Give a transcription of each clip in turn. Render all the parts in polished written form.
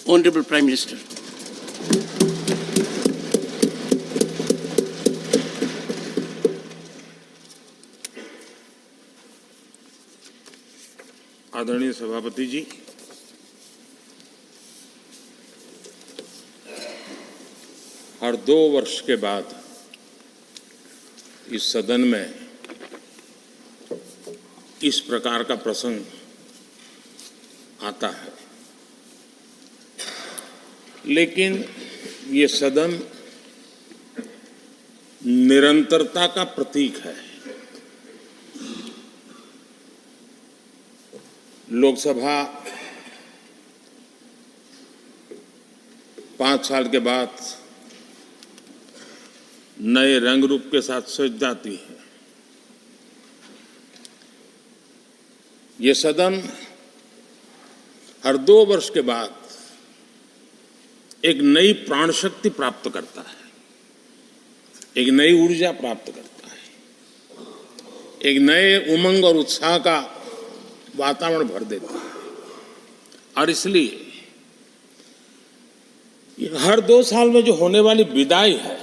Honorable Prime Minister. आदरणीय सभापति जी, हर 2 वर्ष के बाद इस सदन में इस प्रकार का प्रसंग आता है, लेकिन ये सदन निरंतरता का प्रतीक है। लोकसभा 5 साल के बाद नए रंग रूप के साथ सज जाती है। ये सदन हर 2 वर्ष के बाद एक नई प्राण शक्ति प्राप्त करता है, एक नई ऊर्जा प्राप्त करता है, एक नए उमंग और उत्साह का वातावरण भर देता है। और इसलिए हर 2 साल में जो होने वाली विदाई है,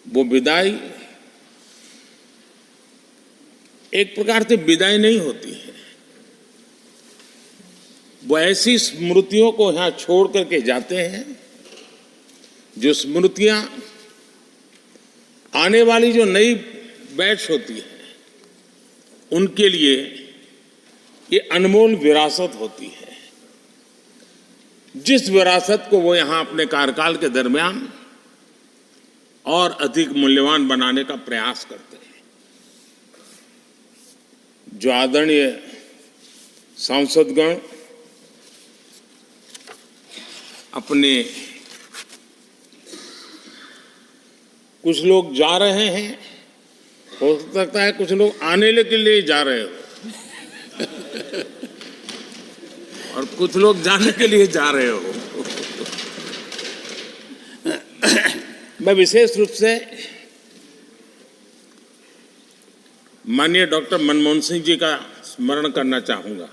वो विदाई एक प्रकार से विदाई नहीं होती है। वो ऐसी स्मृतियों को यहां छोड़ करके जाते हैं, जो स्मृतियां आने वाली जो नई बैच होती है, उनके लिए ये अनमोल विरासत होती है। जिस विरासत को वो यहां अपने कार्यकाल के दरमियान और अधिक मूल्यवान बनाने का प्रयास करते हैं। जो आदरणीय सांसदगण अपने, कुछ लोग जा रहे हैं, हो सकता है कुछ लोग आने के लिए जा रहे हो और कुछ लोग जाने के लिए जा रहे हो। मैं विशेष रूप से माननीय डॉक्टर मनमोहन सिंह जी का स्मरण करना चाहूंगा।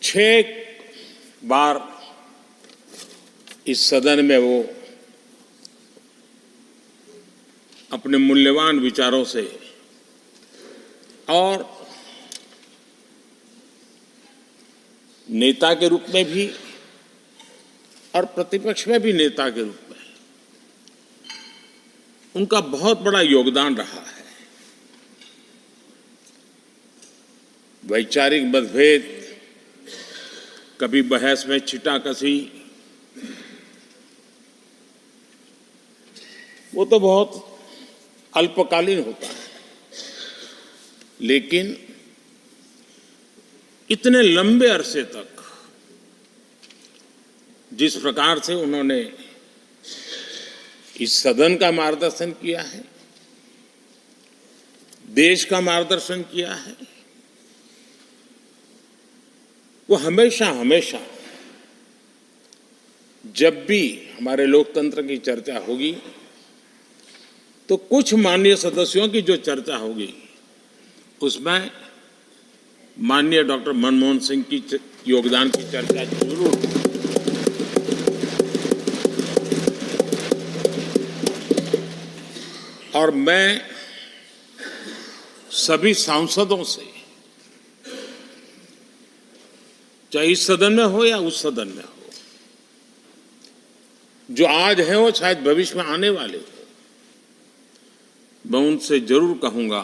6 बार इस सदन में वो अपने मूल्यवान विचारों से और नेता के रूप में भी और प्रतिपक्ष में भी नेता के रूप में उनका बहुत बड़ा योगदान रहा है। वैचारिक मतभेद, कभी बहस में छिटाकशी, वो तो बहुत अल्पकालीन होता है, लेकिन इतने लंबे अरसे तक जिस प्रकार से उन्होंने इस सदन का मार्गदर्शन किया है, देश का मार्गदर्शन किया है, वो हमेशा हमेशा जब भी हमारे लोकतंत्र की चर्चा होगी, तो कुछ माननीय सदस्यों की जो चर्चा होगी, उसमें माननीय डॉक्टर मनमोहन सिंह की योगदान की चर्चा जरूर होगी। और मैं सभी सांसदों से, चाहे इस सदन में हो या उस सदन में हो, जो आज है वो शायद भविष्य में आने वाले हो, मैं उनसे जरूर कहूंगा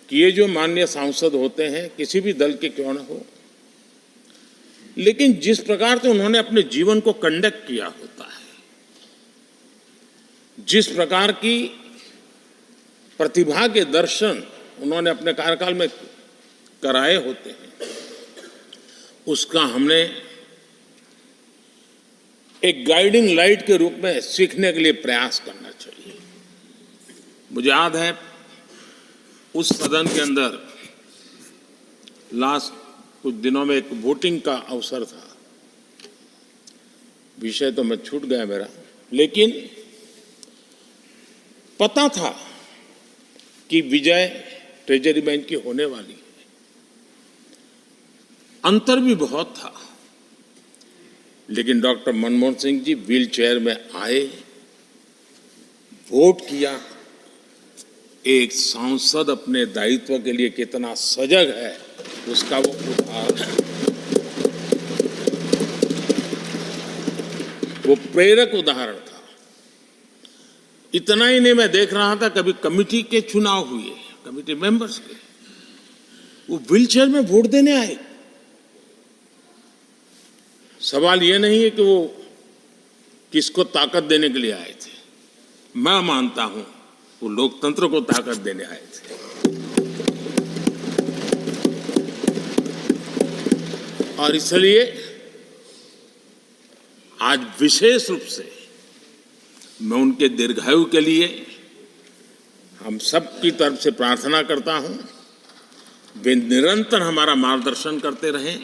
कि ये जो माननीय सांसद होते हैं, किसी भी दल के क्यों न हो, लेकिन जिस प्रकार से उन्होंने अपने जीवन को कंडक्ट किया होता है, जिस प्रकार की प्रतिभा के दर्शन उन्होंने अपने कार्यकाल में कराए होते हैं, उसका हमने एक गाइडिंग लाइट के रूप में सीखने के लिए प्रयास करना चाहिए। मुझे याद है उस सदन के अंदर लास्ट कुछ दिनों में एक वोटिंग का अवसर था, विषय तो मैं छूट गया मेरा, लेकिन पता था कि विजय ट्रेजरी बैंक की होने वाली है। अंतर भी बहुत था, लेकिन doctor Manmohan Singh ji wheel chair में आए, वोट किया। एक सांसद अपने दायित्व के लिए कितना सजग है, उसका वो उदाहरण है, वो प्रेरक उदाहरण था। इतना ही नहीं, मैं देख रहा था कभी कमेटी के चुनाव हुए, कमेटी मेंबर्स के, वो व्हील चेयर में वोट देने आए। सवाल ये नहीं है कि वो किसको ताकत देने के लिए आए थे, मैं मानता हूं वो लोकतंत्र को ताकत देने आए थे। और इसलिए आज विशेष रूप से मैं उनके दीर्घायु के लिए हम सब की तरफ से प्रार्थना करता हूं। वे निरंतर हमारा मार्गदर्शन करते रहें,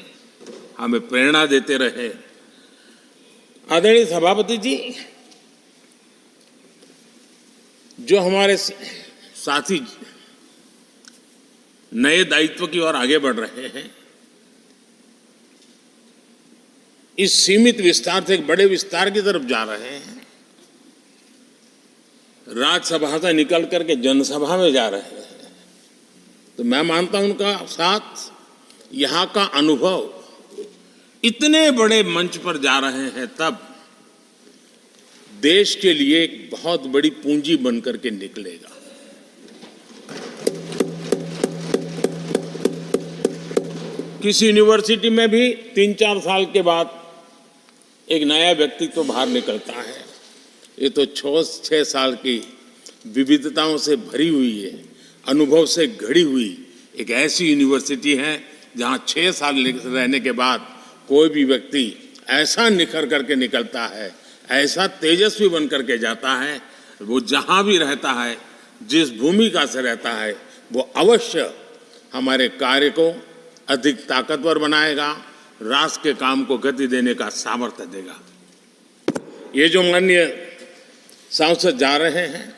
हमें प्रेरणा देते रहे। आदरणीय सभापति जी, जो हमारे साथी नए दायित्व की ओर आगे बढ़ रहे हैं, इस सीमित विस्तार से एक बड़े विस्तार की तरफ जा रहे हैं, राज्यसभा से निकल करके जनसभा में जा रहे हैं, तो मैं मानता हूं उनका साथ, यहां का अनुभव, इतने बड़े मंच पर जा रहे हैं, तब देश के लिए एक बहुत बड़ी पूंजी बनकर के निकलेगा। किसी यूनिवर्सिटी में भी 3-4 साल के बाद एक नया व्यक्तित्व तो बाहर निकलता है। ये तो 6 साल की विविधताओं से भरी हुई है, अनुभव से घड़ी हुई एक ऐसी यूनिवर्सिटी है जहां 6 साल रहने के बाद कोई भी व्यक्ति ऐसा निखर करके निकलता है, ऐसा तेजस्वी बन करके जाता है, वो जहां भी रहता है, जिस भूमिका से रहता है, वो अवश्य हमारे कार्य को अधिक ताकतवर बनाएगा, राष्ट्र के काम को गति देने का सामर्थ्य देगा। ये जो माननीय सांसद जा रहे हैं,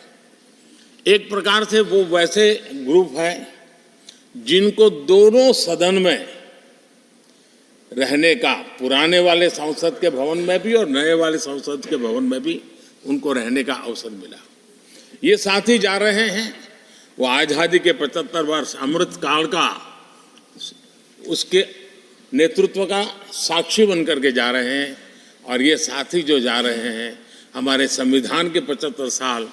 एक प्रकार से वो वैसे ग्रुप है जिनको दोनों सदन में रहने का, पुराने वाले संसद के भवन में भी और नए वाले संसद के भवन में भी उनको रहने का अवसर मिला। ये साथी जा रहे हैं, वो आजादी के 75 वर्ष अमृत काल का, उसके नेतृत्व का साक्षी बनकर के जा रहे हैं। और ये साथी जो जा रहे हैं, हमारे संविधान के 75 साल,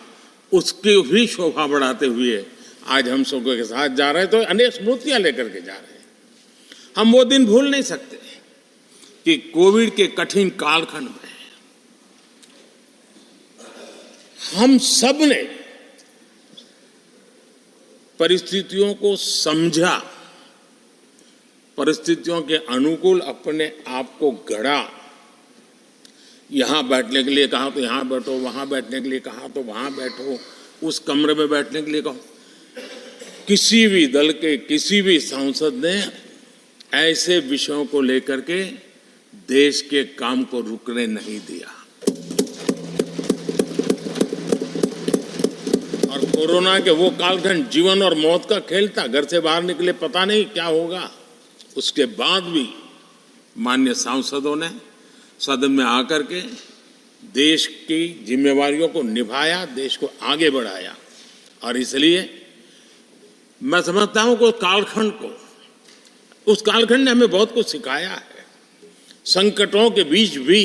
उसकी भी शोभा बढ़ाते हुए आज हम सबके के साथ जा रहे हैं। तो अनेक स्मृतियां लेकर के जा रहे हैं। हम वो दिन भूल नहीं सकते कि कोविड के कठिन कालखंड में हम सब ने परिस्थितियों को समझा, परिस्थितियों के अनुकूल अपने आप को गढ़ा। यहां बैठने के लिए कहा तो यहां बैठो, वहां बैठने के लिए कहा तो वहां बैठो, उस कमरे में बैठने के लिए कहो। किसी भी दल के किसी भी सांसद ने ऐसे विषयों को लेकर के देश के काम को रुकने नहीं दिया। और कोरोना के वो कालखंड जीवन और मौत का खेल था, घर से बाहर निकले पता नहीं क्या होगा। उसके बाद भी माननीय सांसदों ने सदन में आकर के देश की जिम्मेवारियों को निभाया, देश को आगे बढ़ाया। और इसलिए मैं समझता हूं कि उस कालखंड ने हमें बहुत कुछ सिखाया है। संकटों के बीच भी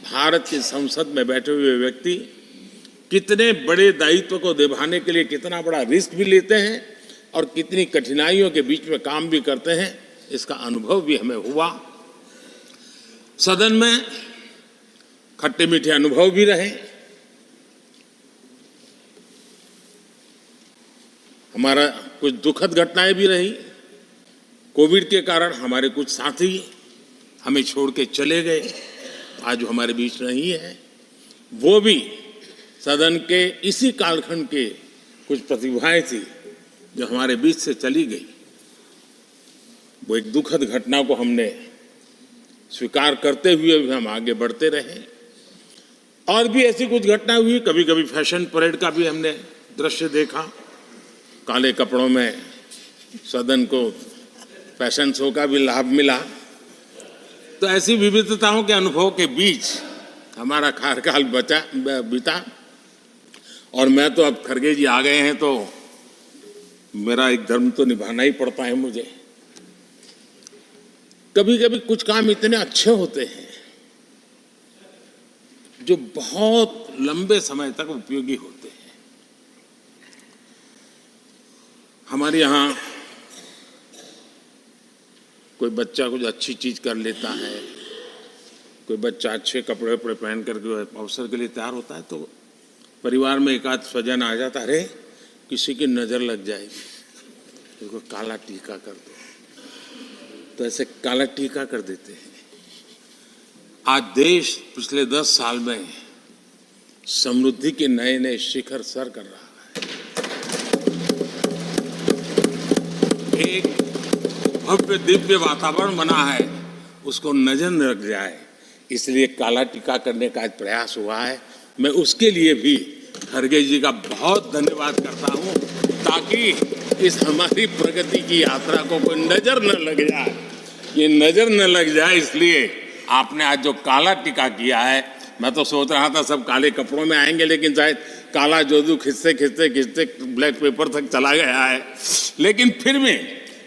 भारत की संसद में बैठे हुए व्यक्ति कितने बड़े दायित्व को निभाने के लिए कितना बड़ा रिस्क भी लेते हैं और कितनी कठिनाइयों के बीच में काम भी करते हैं, इसका अनुभव भी हमें हुआ। सदन में खट्टे मीठे अनुभव भी रहे। हमारा कुछ दुखद घटनाएं भी रही। कोविड के कारण हमारे कुछ साथी हमें छोड़ के चले गए, आज वो हमारे बीच नहीं है। वो भी सदन के इसी कालखंड के कुछ प्रतिभाएं थी जो हमारे बीच से चली गई। वो एक दुखद घटना को हमने स्वीकार करते हुए भी हम आगे बढ़ते रहे। और भी ऐसी कुछ घटना हुई, कभी कभी फैशन परेड का भी हमने दृश्य देखा। काले कपड़ों में सदन को फैशन शो का भी लाभ मिला। तो ऐसी विविधताओं के अनुभव के बीच हमारा कार्यकाल बीता और मैं तो अब खड़गे जी आ गए हैं तो मेरा एक धर्म तो निभाना ही पड़ता है मुझे। कभी कभी कुछ काम इतने अच्छे होते हैं जो बहुत लंबे समय तक उपयोगी होते हैं। हमारे यहाँ कोई बच्चा कुछ अच्छी चीज कर लेता है, कोई बच्चा अच्छे कपड़े वपड़े पहन करके अवसर के लिए तैयार होता है तो परिवार में एक आध स्वजन आ जाता है, अरे किसी की नजर लग जाएगी, उसको काला टीका कर दो। तो ऐसे काला टीका कर देते हैं। आज देश पिछले 10 साल में समृद्धि के नए नए शिखर सर कर रहा है। एक भव्य दिव्य वातावरण बना है, उसको नजर न लग जाए इसलिए काला टीका करने का आज प्रयास हुआ है। मैं उसके लिए भी खड़गे जी का बहुत धन्यवाद करता हूं ताकि इस हमारी प्रगति की यात्रा को कोई नजर न लग जाए। ये नजर न लग जाए इसलिए आपने आज जो काला टीका किया है, मैं तो सोच रहा था सब काले कपड़ों में आएंगे लेकिन शायद काला जोदू खिंचते खिंचते खिंचते ब्लैक पेपर तक चला गया है। लेकिन फिर भी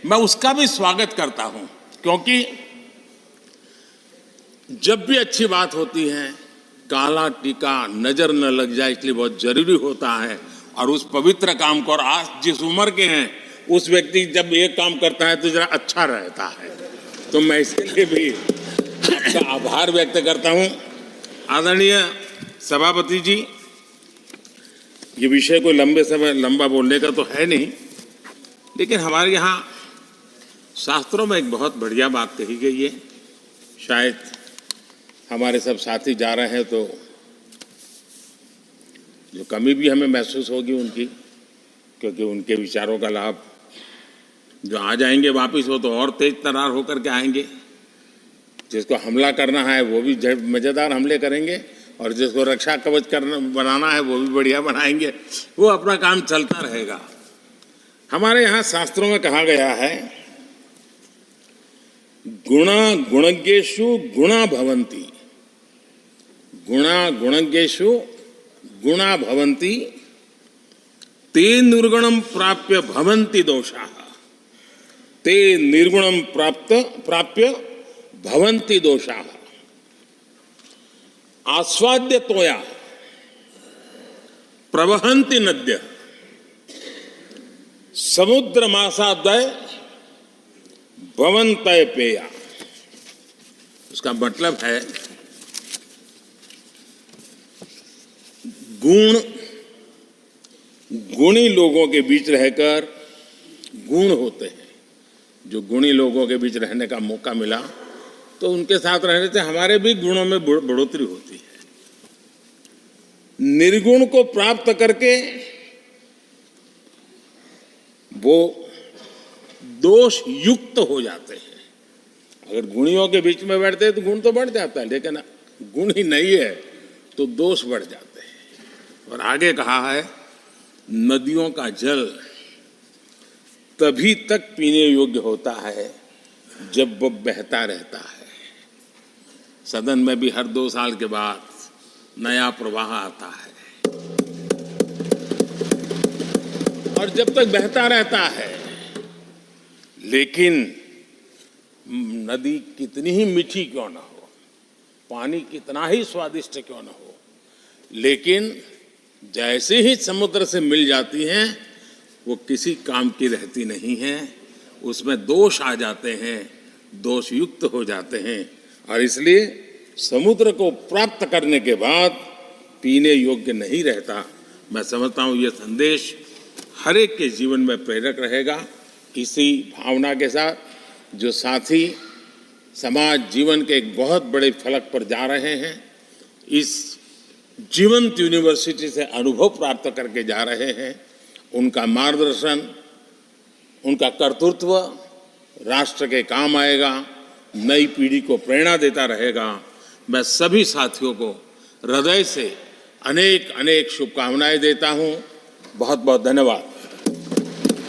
मैं उसका भी स्वागत करता हूं क्योंकि जब भी अच्छी बात होती है काला टीका नजर न लग जाए इसलिए बहुत जरूरी होता है। और उस पवित्र काम को, और आज जिस उम्र के हैं उस व्यक्ति जब ये काम करता है तो जरा अच्छा रहता है। तो मैं इसके लिए भी आपका आभार व्यक्त करता हूं। आदरणीय सभापति जी, ये विषय कोई लंबा बोलने का तो है नहीं, लेकिन हमारे यहाँ शास्त्रों में एक बहुत बढ़िया बात कही गई है। शायद हमारे सब साथी जा रहे हैं तो जो कमी भी हमें महसूस होगी उनकी, क्योंकि उनके विचारों का लाभ जो आ जाएंगे वापिस वो तो और तेज तरार होकर के आएंगे। जिसको हमला करना है वो भी मजेदार हमले करेंगे और जिसको रक्षा कवच बनाना है वो भी बढ़िया बनाएंगे। वो अपना काम चलता रहेगा। हमारे यहाँ शास्त्रों में कहा गया है गुणा गुणज्ञेषु गुणा भवन्ति, गुणा गुणज्ञेषु गुणा भवन्ति, ते निर्गुणम प्राप्य भवन्ति दोषाः, ते निर्गुणम प्राप्य भवन्ति दोषाः। आस्वाद्य तोया प्रवहन्ति नद्य, समुद्र मासादय भवन्तय पेया। उसका मतलब है गुणी लोगों के बीच रहकर गुण होते हैं। जो गुणी लोगों के बीच रहने का मौका मिला तो उनके साथ रहने से हमारे भी गुणों में बढ़ोतरी होती है। निर्गुण को प्राप्त करके वो दोष युक्त हो जाते हैं। अगर गुणियों के बीच में बैठते हैं तो गुण तो बढ़ जाता है, लेकिन गुण ही नहीं है तो दोष बढ़ जाते हैं। और आगे कहा है नदियों का जल तभी तक पीने योग्य होता है जब वो बहता रहता है। सदन में भी हर 2 साल के बाद नया प्रवाह आता है और जब तक बहता रहता है, लेकिन नदी कितनी ही मीठी क्यों ना हो, पानी कितना ही स्वादिष्ट क्यों ना हो, लेकिन जैसे ही समुद्र से मिल जाती हैं वो किसी काम की रहती नहीं है। उसमें दोष आ जाते हैं, दोष युक्त हो जाते हैं। और इसलिए समुद्र को प्राप्त करने के बाद पीने योग्य नहीं रहता। मैं समझता हूँ ये संदेश हर एक के जीवन में प्रेरक रहेगा। इसी भावना के साथ जो साथी समाज जीवन के एक बहुत बड़े फलक पर जा रहे हैं, इस जीवंत यूनिवर्सिटी से अनुभव प्राप्त करके जा रहे हैं, उनका मार्गदर्शन, उनका कर्तृत्व राष्ट्र के काम आएगा, नई पीढ़ी को प्रेरणा देता रहेगा। मैं सभी साथियों को हृदय से अनेक अनेक शुभकामनाएं देता हूं। बहुत बहुत धन्यवाद।